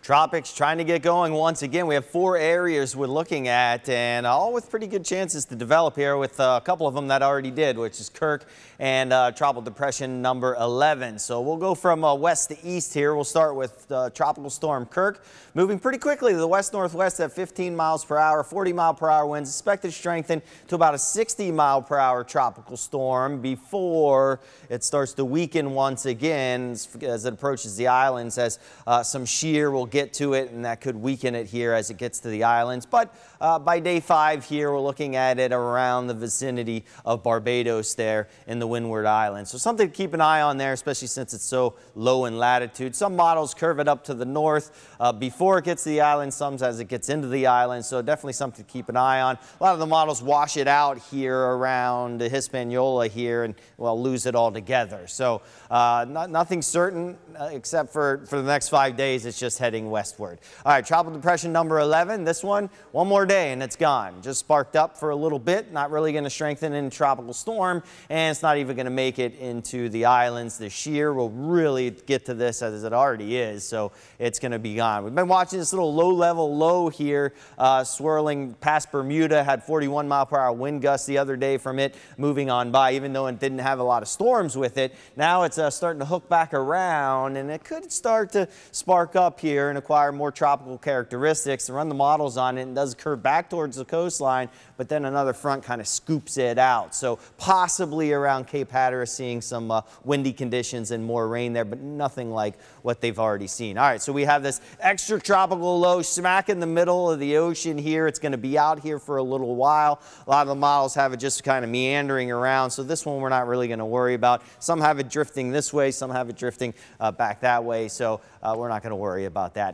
Tropics trying to get going once again. We have 4 areas we're looking at, and all with pretty good chances to develop here, with a couple of them that already did, which is Kirk and Tropical Depression number 11. So we'll go from west to east here. We'll start with Tropical Storm Kirk, moving pretty quickly to the west-northwest at 15 miles per hour, 40-mile-per-hour winds, expected to strengthen to about a 60-mile-per-hour tropical storm before it starts to weaken once again as it approaches the islands, as some shear will get to it, and that could weaken it here as it gets to the islands. But by day 5 here, we're looking at it around the vicinity of Barbados there in the Windward Islands. So something to keep an eye on there, especially since it's so low in latitude. Some models curve it up to the north before it gets to the islands, some as it gets into the islands. So definitely something to keep an eye on. A lot of the models wash it out here around Hispaniola here and, well, lose it altogether. So nothing certain except for the next 5 days. It's just heading westward. All right, Tropical Depression number 11. This one more day and it's gone. Just sparked up for a little bit. Not really going to strengthen into tropical storm, and it's not even going to make it into the islands. The shear will really get to this as it already is, so it's going to be gone. We've been watching this little low-level low here swirling past Bermuda. Had 41-mile-per-hour wind gusts the other day from it moving on by, even though it didn't have a lot of storms with it. Now it's starting to hook back around, and it could start to spark up here and acquire more tropical characteristics. To run the models on it, and does curve back towards the coastline, but then another front kind of scoops it out. So possibly around Cape Hatteras seeing some windy conditions and more rain there, but nothing like what they've already seen. All right, so we have this extra tropical low smack in the middle of the ocean here. It's going to be out here for a little while. A lot of the models have it just kind of meandering around, so this one we're not really going to worry about. Some have it drifting this way, some have it drifting back that way, so we're not going to worry about that.